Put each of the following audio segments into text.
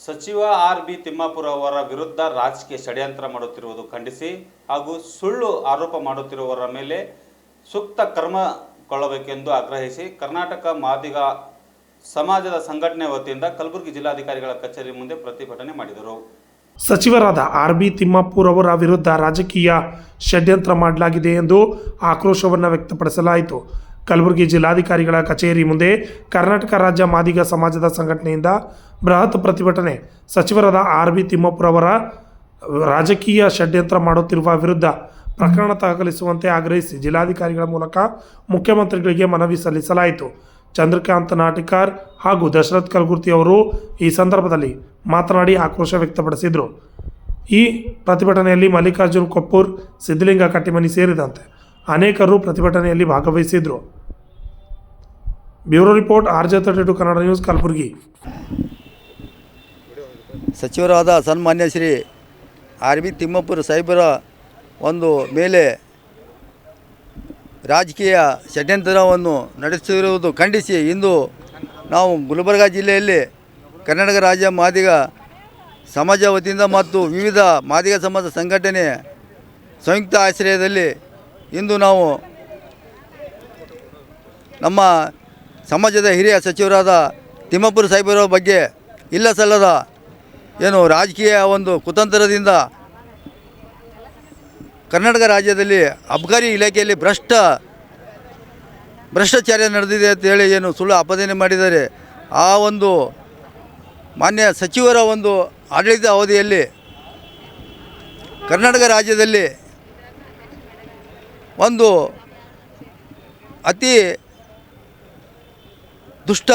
ಸಚಿವ ಆರ್.ಬಿ. ತಿಮ್ಮಾಪುರ ಅವರ ವಿರುದ್ಧ ರಾಜಕೀಯ ಷಡ್ಯಂತ್ರ ಮಾಡುತ್ತಿರುವುದು ಖಂಡಿಸಿ ಹಾಗೂ ಸುಳ್ಳು ಆರೋಪ ಮಾಡುತ್ತಿರುವವರ ಮೇಲೆ ಸೂಕ್ತ ಕ್ರಮ ಕೊಳ್ಳಬೇಕೆಂದು ಆಗ್ರಹಿಸಿ ಕರ್ನಾಟಕ ಮಾದಿಗ ಸಮಾಜದ ಸಂಘಟನೆ ವತಿಯಿಂದ ಕಲಬುರಗಿ ಜಿಲ್ಲಾಧಿಕಾರಿಗಳ ಕಚೇರಿ ಮುಂದೆ ಪ್ರತಿಭಟನೆ ಮಾಡಿದರು. ಸಚಿವರಾದ ಆರ್.ಬಿ. ತಿಮ್ಮಾಪುರ ಅವರ ವಿರುದ್ಧ ರಾಜಕೀಯ ಷಡ್ಯಂತ್ರ ಮಾಡಲಾಗಿದೆ ಎಂದು ಆಕ್ರೋಶವನ್ನು ವ್ಯಕ್ತಪಡಿಸಲಾಯಿತು. ಕಲಬುರಗಿ ಜಿಲ್ಲಾಧಿಕಾರಿಗಳ ಕಚೇರಿ ಮುಂದೆ ಕರ್ನಾಟಕ ರಾಜ್ಯ ಮಾದಿಗ ಸಮಾಜದ ಸಂಘಟನೆಯಿಂದ ಬೃಹತ್ ಪ್ರತಿಭಟನೆ. ಸಚಿವರಾದ ಆರ್.ಬಿ. ತಿಮ್ಮಾಪುರ ಅವರ ರಾಜಕೀಯ ಷಡ್ಯಂತ್ರ ಮಾಡುತ್ತಿರುವ ವಿರುದ್ಧ ಪ್ರಕರಣ ದಾಖಲಿಸುವಂತೆ ಆಗ್ರಹಿಸಿ ಜಿಲ್ಲಾಧಿಕಾರಿಗಳ ಮೂಲಕ ಮುಖ್ಯಮಂತ್ರಿಗಳಿಗೆ ಮನವಿ ಸಲ್ಲಿಸಲಾಯಿತು. ಚಂದ್ರಕಾಂತ್ ನಾಟಿಕಾರ್ ಹಾಗೂ ದಶರಥ್ ಕಲಗುರ್ತಿ ಅವರು ಈ ಸಂದರ್ಭದಲ್ಲಿ ಮಾತನಾಡಿ ಆಕ್ರೋಶ ವ್ಯಕ್ತಪಡಿಸಿದರು. ಈ ಪ್ರತಿಭಟನೆಯಲ್ಲಿ ಮಲ್ಲಿಕಾರ್ಜುನ್ ಕೊಪ್ಪೂರ್, ಸಿದ್ದಲಿಂಗ ಕಟ್ಟಿಮನಿ ಸೇರಿದಂತೆ ಅನೇಕರು ಪ್ರತಿಭಟನೆಯಲ್ಲಿ ಭಾಗವಹಿಸಿದರು. Bureau report RJ32 Kannada news, Kalaburagi. ಸಚಿವರಾದ ಸನ್ಮಾನ್ಯ ಶ್ರೀ ಆರ್.ಬಿ. ತಿಮ್ಮಾಪುರ ಸಾಹೇಬರ ಒಂದು ಮೇಲೆ ರಾಜಕೀಯ ಷಡ್ಯಂತ್ರವನ್ನು ನಡೆಸುತ್ತಿರುವುದು ಖಂಡಿಸಿ ಇಂದು ನಾವು ಗುಲ್ಬರ್ಗ ಜಿಲ್ಲೆಯಲ್ಲಿ ಕರ್ನಾಟಕ ರಾಜ್ಯ ಮಾದಿಗ ಸಮಾಜ ವತಿಯಿಂದ ಮತ್ತು ವಿವಿಧ ಮಾದಿಗ ಸಮಾಜ ಸಂಘಟನೆ ಸಂಯುಕ್ತ ಆಶ್ರಯದಲ್ಲಿ ಇಂದು ನಾವು ನಮ್ಮ ಸಮಾಜದ ಹಿರಿಯ ಸಚಿವರಾದ ತಿಮ್ಮಾಪುರ ಸಾಹೇಬರ ಬಗ್ಗೆ ಇಲ್ಲ ಸಲ್ಲದ ಏನು ರಾಜಕೀಯ ಒಂದು ಕುತಂತ್ರದಿಂದ ಕರ್ನಾಟಕ ರಾಜ್ಯದಲ್ಲಿ ಅಬಕಾರಿ ಇಲಾಖೆಯಲ್ಲಿ ಭ್ರಷ್ಟಾಚಾರ ನಡೆದಿದೆ ಅಂತೇಳಿ ಏನು ಸುಳ್ಳು ಆಪಾದನೆ ಮಾಡಿದ್ದಾರೆ. ಆ ಒಂದು ಮಾನ್ಯ ಸಚಿವರ ಒಂದು ಆಡಳಿತ ಅವಧಿಯಲ್ಲಿ ಕರ್ನಾಟಕ ರಾಜ್ಯದಲ್ಲಿ ಒಂದು ಅತಿ ದುಷ್ಟ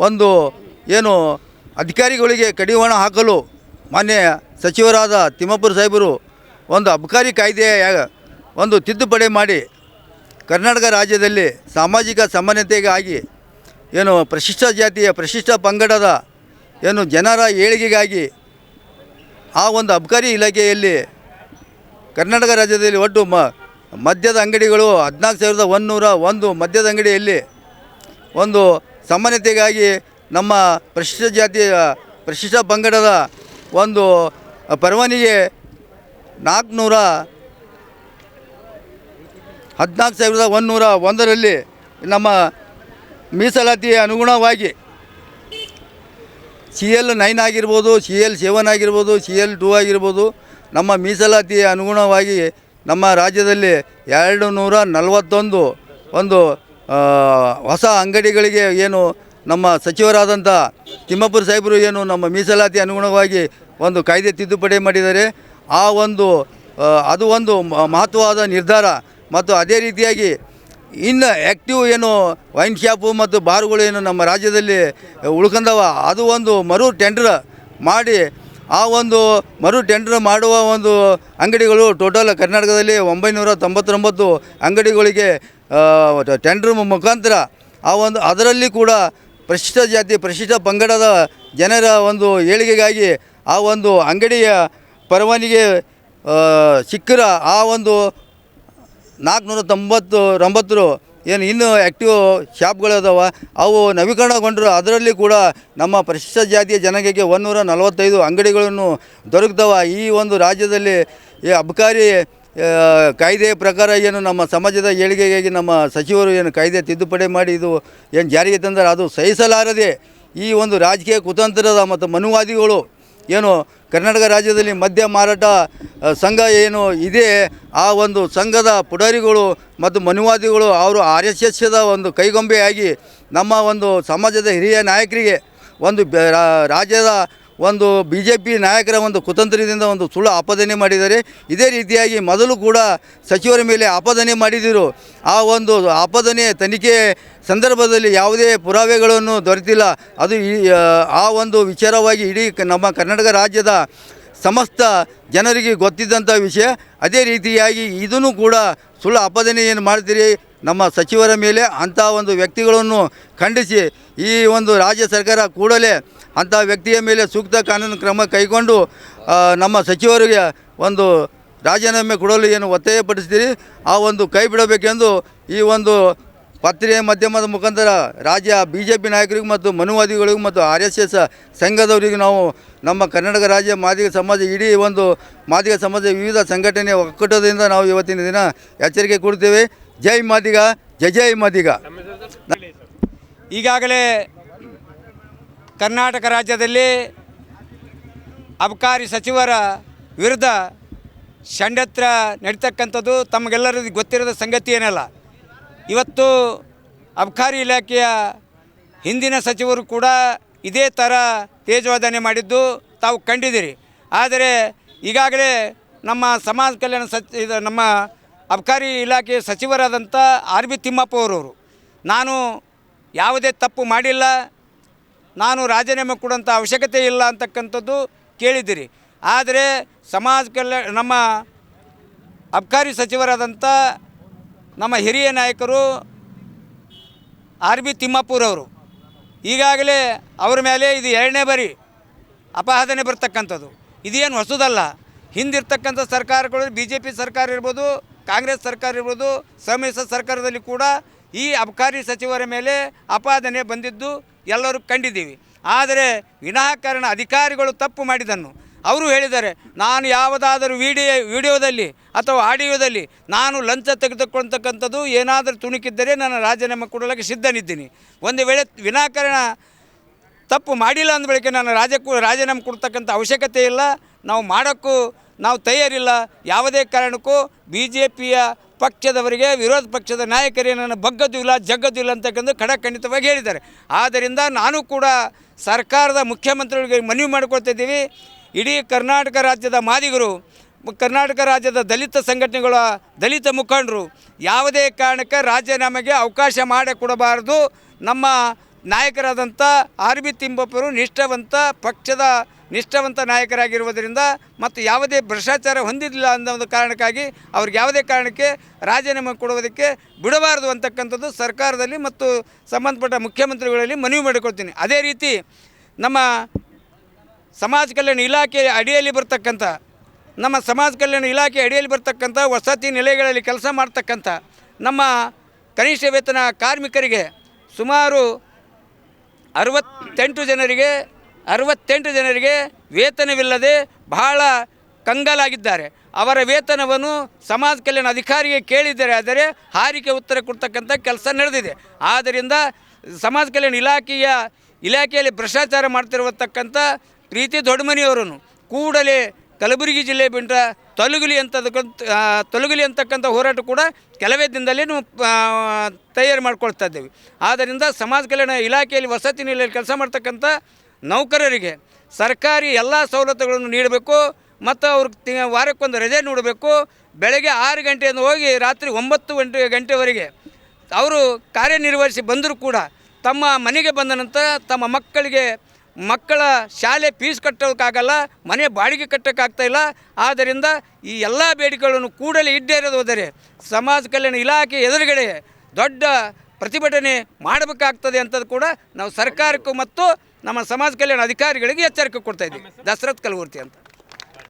ಒಂದು ಏನು ಅಧಿಕಾರಿಗಳಿಗೆ ಕಡಿವಾಣ ಹಾಕಲು ಮಾನ್ಯ ಸಚಿವರಾದ ತಿಮ್ಮಾಪುರ ಸಾಹೇಬರು ಒಂದು ಅಬಕಾರಿ ಕಾಯ್ದೆಯ ಒಂದು ತಿದ್ದುಪಡಿ ಮಾಡಿ ಕರ್ನಾಟಕ ರಾಜ್ಯದಲ್ಲಿ ಸಾಮಾಜಿಕ ಸಮಾನತೆಗಾಗಿ ಏನು ಪರಿಶಿಷ್ಟ ಜಾತಿಯ ಪರಿಶಿಷ್ಟ ಪಂಗಡದ ಏನು ಜನರ ಏಳಿಗೆಗಾಗಿ ಆ ಒಂದು ಅಬಕಾರಿ ಇಲಾಖೆಯಲ್ಲಿ ಕರ್ನಾಟಕ ರಾಜ್ಯದಲ್ಲಿ ಒಟ್ಟು ಮದ್ಯದ ಅಂಗಡಿಗಳು 14,101 ಮದ್ಯದ ಅಂಗಡಿಯಲ್ಲಿ ಒಂದು ಸಮಾನತೆಗಾಗಿ ನಮ್ಮ ಪರಿಶಿಷ್ಟ ಜಾತಿಯ ಪರಿಶಿಷ್ಟ ಪಂಗಡದ ಒಂದು ಪರವಾನಿಗೆ 14,101ರಲ್ಲಿ ನಮ್ಮ ಮೀಸಲಾತಿಯ ಅನುಗುಣವಾಗಿ CL9 ಆಗಿರ್ಬೋದು, CL7 ಆಗಿರ್ಬೋದು, CL2 ಆಗಿರ್ಬೋದು, ನಮ್ಮ ಮೀಸಲಾತಿಯ ಅನುಗುಣವಾಗಿ ನಮ್ಮ ರಾಜ್ಯದಲ್ಲಿ 241 ಒಂದು ಹೊಸ ಅಂಗಡಿಗಳಿಗೆ ಏನು ನಮ್ಮ ಸಚಿವರಾದಂಥ ತಿಮ್ಮಾಪುರ ಸಾಹೇಬರು ಏನು ನಮ್ಮ ಮೀಸಲಾತಿ ಅನುಗುಣವಾಗಿ ಒಂದು ಕಾಯ್ದೆ ತಿದ್ದುಪಡಿ ಮಾಡಿದ್ದಾರೆ. ಆ ಒಂದು ಅದು ಒಂದು ಮಹತ್ವವಾದ ನಿರ್ಧಾರ. ಮತ್ತು ಅದೇ ರೀತಿಯಾಗಿ ಇನ್ನು ಆ್ಯಕ್ಟಿವ್ ಏನು ವೈನ್ ಶಾಪು ಮತ್ತು ಬಾರ್ಗಳು ಏನು ನಮ್ಮ ರಾಜ್ಯದಲ್ಲಿ ಉಳ್ಕೊಂಡವ ಅದು ಒಂದು ಮರು ಟೆಂಡರ್ ಮಾಡಿ ಆ ಒಂದು ಮರು ಟೆಂಡರ್ ಮಾಡುವ ಒಂದು ಅಂಗಡಿಗಳು ಟೋಟಲ್ ಕರ್ನಾಟಕದಲ್ಲಿ 999 ಅಂಗಡಿಗಳಿಗೆ ಟೆಂಡರ್ ಮುಖಾಂತರ ಆ ಒಂದು ಅದರಲ್ಲಿ ಕೂಡ ಪರಿಶಿಷ್ಟ ಜಾತಿ ಪರಿಶಿಷ್ಟ ಪಂಗಡದ ಜನರ ಒಂದು ಏಳಿಗೆಗಾಗಿ ಆ ಒಂದು ಅಂಗಡಿಯ ಪರವಾನಿಗೆ ಸಿಕ್ಕರ ಆ ಒಂದು 499 ಏನು ಇನ್ನೂ ಆ್ಯಕ್ಟಿವ್ ಶಾಪ್ಗಳು ಅದಾವ ಅವು ನವೀಕರಣಗೊಂಡರು. ಅದರಲ್ಲಿ ಕೂಡ ನಮ್ಮ ಪರಿಶಿಷ್ಟ ಜಾತಿಯ ಜನರಿಗೆ 145 ಅಂಗಡಿಗಳನ್ನು ದೊರಕ್ತವೆ. ಈ ಒಂದು ರಾಜ್ಯದಲ್ಲಿ ಈ ಅಬಕಾರಿ ಕಾಯ್ದೆಯ ಪ್ರಕಾರ ಏನು ನಮ್ಮ ಸಮಾಜದ ಏಳಿಗೆಗಾಗಿ ನಮ್ಮ ಸಚಿವರು ಏನು ಕಾಯ್ದೆ ತಿದ್ದುಪಡಿ ಮಾಡಿ ಇದು ಏನು ಜಾರಿಗೆ ತಂದರೆ ಅದು ಸಹಿಸಲಾರದೆ ಈ ಒಂದು ರಾಜಕೀಯ ಕುತಂತ್ರದ ಮತ್ತು ಮನುವಾದಿಗಳು ಏನು ಕರ್ನಾಟಕ ರಾಜ್ಯದಲ್ಲಿ ಮದ್ಯ ಮಾರಾಟ ಸಂಘ ಏನು ಇದೆ ಆ ಒಂದು ಸಂಘದ ಪುಡಾರಿಗಳು ಮತ್ತು ಮನುವಾದಿಗಳು ಅವರು RSSದ ಒಂದು ಕೈಗೊಂಬೆಯಾಗಿ ನಮ್ಮ ಒಂದು ಸಮಾಜದ ಹಿರಿಯ ನಾಯಕರಿಗೆ ಒಂದು ರಾಜ್ಯದ ಒಂದು BJP ನಾಯಕರ ಒಂದು ಕುತಂತ್ರದಿಂದ ಒಂದು ಸುಳ್ಳು ಆಪಾದನೆ ಮಾಡಿದ್ದಾರೆ. ಇದೇ ರೀತಿಯಾಗಿ ಮೊದಲು ಕೂಡ ಸಚಿವರ ಮೇಲೆ ಆಪಾದನೆ ಮಾಡಿದರು. ಆ ಒಂದು ಆಪಾದನೆ ತನಿಖೆ ಸಂದರ್ಭದಲ್ಲಿ ಯಾವುದೇ ಪುರಾವೆಗಳನ್ನು ದೊರೆತಿಲ್ಲ. ಅದು ಆ ಒಂದು ವಿಚಾರವಾಗಿ ಇಡೀ ನಮ್ಮ ಕರ್ನಾಟಕ ರಾಜ್ಯದ ಸಮಸ್ತ ಜನರಿಗೆ ಗೊತ್ತಿದ್ದಂಥ ವಿಷಯ. ಅದೇ ರೀತಿಯಾಗಿ ಇದನ್ನು ಕೂಡ ಸುಳ್ಳು ಆಪಾದನೆ ಏನು ಮಾಡ್ತೀರಿ ನಮ್ಮ ಸಚಿವರ ಮೇಲೆ ಅಂಥ ಒಂದು ವ್ಯಕ್ತಿಗಳನ್ನು ಖಂಡಿಸಿ ಈ ಒಂದು ರಾಜ್ಯ ಸರ್ಕಾರ ಕೂಡಲೇ ಅಂಥ ವ್ಯಕ್ತಿಯ ಮೇಲೆ ಸೂಕ್ತ ಕಾನೂನು ಕ್ರಮ ಕೈಗೊಂಡು ನಮ್ಮ ಸಚಿವರಿಗೆ ಒಂದು ರಾಜೀನಾಮೆ ಕೊಡಲು ಏನು ಒತ್ತಾಯಪಡಿಸ್ತೀರಿ ಆ ಒಂದು ಕೈ ಬಿಡಬೇಕೆಂದು ಈ ಒಂದು ಪತ್ರಿಕೆ ಮಾಧ್ಯಮದ ಮುಖಾಂತರ ರಾಜ್ಯ BJP ನಾಯಕರಿಗೂ ಮತ್ತು ಮನುವಾದಿಗಳಿಗೂ ಮತ್ತು RSS ಸಂಘದವರಿಗೂ ನಾವು ನಮ್ಮ ಕರ್ನಾಟಕ ರಾಜ್ಯ ಮಾದಿಗ ಸಮಾಜ ಇಡೀ ಒಂದು ಮಾದಿಗ ಸಮಾಜ ವಿವಿಧ ಸಂಘಟನೆ ಒಕ್ಕೂಟದಿಂದ ನಾವು ಇವತ್ತಿನ ದಿನ ಎಚ್ಚರಿಕೆ ಕೊಡ್ತೇವೆ. ಜೈ ಮಾದಿಗ, ಜೈ ಜೈ ಮಾದಿಗ. ಈಗಾಗಲೇ ಕರ್ನಾಟಕ ರಾಜ್ಯದಲ್ಲಿ ಅಬಕಾರಿ ಸಚಿವರ ವಿರುದ್ಧ ಷಡ್ಯಂತ್ರ ನಡೀತಕ್ಕಂಥದ್ದು ತಮಗೆಲ್ಲರಿಗೂ ಗೊತ್ತಿರೋದ ಸಂಗತಿ ಏನಲ್ಲ. ಇವತ್ತು ಅಬಕಾರಿ ಇಲಾಖೆಯ ಹಿಂದಿನ ಸಚಿವರು ಕೂಡ ಇದೇ ಥರ ತೇಜೋವಧನೆ ಮಾಡಿದ್ದು ತಾವು ಕಂಡಿದ್ದೀರಿ. ಆದರೆ ಈಗಾಗಲೇ ನಮ್ಮ ಸಮಾಜ ಕಲ್ಯಾಣ ನಮ್ಮ ಅಬಕಾರಿ ಇಲಾಖೆಯ ಸಚಿವರಾದಂಥ RB ತಿಮ್ಮಪ್ಪ ಅವರವರು, ನಾನು ಯಾವುದೇ ತಪ್ಪು ಮಾಡಿಲ್ಲ, ನಾನು ರಾಜೀನಾಮೆ ಕೊಡುವಂಥ ಅವಶ್ಯಕತೆ ಇಲ್ಲ ಅಂತಕ್ಕಂಥದ್ದು ಕೇಳಿದ್ದೀರಿ. ಆದರೆ ಸಮಾಜ ಕಲ್ಯಾಣ ನಮ್ಮ ಅಬಕಾರಿ ಸಚಿವರಾದಂಥ ನಮ್ಮ ಹಿರಿಯ ನಾಯಕರು RB ತಿಮ್ಮಾಪುರವರು ಈಗಾಗಲೇ ಅವರ ಮೇಲೆ ಇದು 2ನೇ ಬಾರಿ ಅಪವಾದನೆ ಬರ್ತಕ್ಕಂಥದ್ದು. ಇದೇನು ಹೊಸದಲ್ಲ. ಹಿಂದಿರ್ತಕ್ಕಂಥ ಸರ್ಕಾರಗಳು BJP ಸರ್ಕಾರ ಇರ್ಬೋದು, ಕಾಂಗ್ರೆಸ್ ಸರ್ಕಾರ ಇರ್ಬೋದು, ಸಮ್ಮಿಶ್ರ ಸರ್ಕಾರದಲ್ಲಿ ಕೂಡ ಈ ಅಬಕಾರಿ ಸಚಿವರ ಮೇಲೆ ಅಪವಾದನೆ ಬಂದಿದ್ದು ಎಲ್ಲರೂ ಕಂಡಿದ್ದೀವಿ. ಆದರೆ ವಿನಾಕಾರಣ ಅಧಿಕಾರಿಗಳು ತಪ್ಪು ಮಾಡಿದ್ದನ್ನು ಅವರು ಹೇಳಿದ್ದಾರೆ. ನಾನು ಯಾವುದಾದರೂ ವಿಡಿಯೋದಲ್ಲಿ ಅಥವಾ ಆಡಿಯೋದಲ್ಲಿ ನಾನು ಲಂಚ ತೆಗೆದುಕೊಳ್ತಕ್ಕಂಥದ್ದು ಏನಾದರೂ ತುಣುಕಿದ್ದರೆ ನಾನು ರಾಜೀನಾಮೆ ಕೊಡಲಿಕ್ಕೆ ಸಿದ್ಧನಿದ್ದೀನಿ. ಒಂದು ವೇಳೆ ವಿನಾಕಾರಣ ತಪ್ಪು ಮಾಡಿಲ್ಲ ಅಂದ ಬಳಿಕ ನಾನು ರಾಜೀನಾಮೆ ಕೊಡ್ತಕ್ಕಂಥ ಅವಶ್ಯಕತೆ ಇಲ್ಲ, ನಾವು ಮಾಡೋಕ್ಕೂ ನಾವು ತಯಾರಿಲ್ಲ. ಯಾವುದೇ ಕಾರಣಕ್ಕೂ BJPಯ ಪಕ್ಷದವರಿಗೆ, ವಿರೋಧ ಪಕ್ಷದ ನಾಯಕರೇ ನನ್ನ ಬಗ್ಗದ್ದು ಇಲ್ಲ, ಜಗ್ಗದ್ದು ಇಲ್ಲ ಅಂತಕ್ಕಂಥ ಖಡಖಂಡಿತವಾಗಿ ಹೇಳಿದ್ದಾರೆ. ಆದ್ದರಿಂದ ನಾನು ಕೂಡ ಸರ್ಕಾರದ ಮುಖ್ಯಮಂತ್ರಿಗಳಿಗೆ ಮನವಿ ಮಾಡಿಕೊಳ್ತಾ ಇದ್ದೀವಿ. ಇಡೀ ಕರ್ನಾಟಕ ರಾಜ್ಯದ ಮಾದಿಗರು, ಕರ್ನಾಟಕ ರಾಜ್ಯದ ದಲಿತ ಸಂಘಟನೆಗಳ ದಲಿತ ಮುಖಂಡರು ಯಾವುದೇ ಕಾರಣಕ್ಕೆ ರಾಜೀನಾಮೆಗೆ ಅವಕಾಶ ಮಾಡಿಕೊಡಬಾರದು. ನಮ್ಮ ನಾಯಕರಾದಂಥ RB ತಿಮ್ಮಪ್ಪರು ಪಕ್ಷದ ನಿಷ್ಠಾವಂತ ನಾಯಕರಾಗಿರುವುದರಿಂದ ಮತ್ತು ಯಾವುದೇ ಭ್ರಷ್ಟಾಚಾರ ಹೊಂದಿಲ್ಲ ಅನ್ನೋ ಒಂದು ಕಾರಣಕ್ಕಾಗಿ ಅವ್ರಿಗೆ ಯಾವುದೇ ಕಾರಣಕ್ಕೆ ರಾಜೀನಾಮೆ ಕೊಡುವುದಕ್ಕೆ ಬಿಡಬಾರದು ಅಂತಕ್ಕಂಥದ್ದು ಸರ್ಕಾರದಲ್ಲಿ ಮತ್ತು ಸಂಬಂಧಪಟ್ಟ ಮುಖ್ಯಮಂತ್ರಿಗಳಲ್ಲಿ ಮನವಿ ಮಾಡಿಕೊಳ್ತೀನಿ. ಅದೇ ರೀತಿ ನಮ್ಮ ಸಮಾಜ ಕಲ್ಯಾಣ ಇಲಾಖೆ ಅಡಿಯಲ್ಲಿ ಬರ್ತಕ್ಕಂಥ ವಸತಿ ನಿಲಯಗಳಲ್ಲಿ ಕೆಲಸ ಮಾಡ್ತಕ್ಕಂಥ ನಮ್ಮ ಕನಿಷ್ಠ ವೇತನ ಕಾರ್ಮಿಕರಿಗೆ ಸುಮಾರು 68 ಜನರಿಗೆ ವೇತನವಿಲ್ಲದೆ ಬಹಳ ಕಂಗಾಲಾಗಿದ್ದಾರೆ. ಅವರ ವೇತನವನ್ನು ಸಮಾಜ ಕಲ್ಯಾಣ ಅಧಿಕಾರಿಗೆ ಕೇಳಿದ್ದಾರೆ, ಆದರೆ ಹಾರಿಕೆ ಉತ್ತರ ಕೊಡ್ತಕ್ಕಂಥ ಕೆಲಸ ನಡೆದಿದೆ. ಆದ್ದರಿಂದ ಸಮಾಜ ಕಲ್ಯಾಣ ಇಲಾಖೆಯಲ್ಲಿ ಭ್ರಷ್ಟಾಚಾರ ಮಾಡ್ತಿರತಕ್ಕಂಥ ಪ್ರೀತಿ ದೊಡ್ಡಮನಿಯವರನ್ನು ಕೂಡಲೇ ಕಲಬುರಗಿ ಜಿಲ್ಲೆ ಬಿಟ್ಟ ತೊಲಗಲಿ ಅಂತಕ್ಕಂಥ ಹೋರಾಟ ಕೂಡ ಕೆಲವೇ ದಿನದಲ್ಲಿ ನಾವು ತಯಾರು ಮಾಡ್ಕೊಳ್ತಾ ಇದ್ದೇವೆ. ಆದ್ದರಿಂದ ಸಮಾಜ ಕಲ್ಯಾಣ ಇಲಾಖೆಯಲ್ಲಿ ವಸತಿ ನಿಲಯದಲ್ಲಿ ಕೆಲಸ ಮಾಡ್ತಕ್ಕಂಥ ನೌಕರರಿಗೆ ಸರ್ಕಾರಿ ಎಲ್ಲ ಸವಲತ್ತುಗಳನ್ನು ನೀಡಬೇಕು ಮತ್ತು ಅವ್ರಿಗೆ ವಾರಕ್ಕೊಂದು ರಜೆ ನೀಡಬೇಕು. ಬೆಳಗ್ಗೆ 6 ಗಂಟೆಯಿಂದ ಹೋಗಿ ರಾತ್ರಿ 9 ಗಂಟೆವರೆಗೆ ಅವರು ಕಾರ್ಯನಿರ್ವಹಿಸಿ ಬಂದರೂ ಕೂಡ ತಮ್ಮ ಮನೆಗೆ ಬಂದ ನಂತರ ತಮ್ಮ ಮಕ್ಕಳ ಶಾಲೆ ಫೀಸ್ ಕಟ್ಟೋಕ್ಕಾಗಲ್ಲ, ಮನೆ ಬಾಡಿಗೆ ಕಟ್ಟೋಕ್ಕಾಗ್ತಾಯಿಲ್ಲ. ಆದ್ದರಿಂದ ಈ ಎಲ್ಲ ಬೇಡಿಕೆಗಳನ್ನು ಕೂಡಲೇ ಈಡೇರದೋದರೆ ಸಮಾಜ ಕಲ್ಯಾಣ ಇಲಾಖೆ ಎದುರುಗಡೆ ದೊಡ್ಡ ಪ್ರತಿಭಟನೆ ಮಾಡಬೇಕಾಗ್ತದೆ ಅಂತದ್ದು ಕೂಡ ನಾವು ಸರ್ಕಾರಕ್ಕೂ ಮತ್ತು ನಮ್ಮ ಸಮಾಜ ಕಲ್ಯಾಣ ಅಧಿಕಾರಿಗಳಿಗೆ ಎಚ್ಚರಿಕೆ ಕೊಡ್ತಾ ಇದ್ದೀವಿ. ದಸರಥ್ ಕಲವರ್ತಿ ಅಂತ.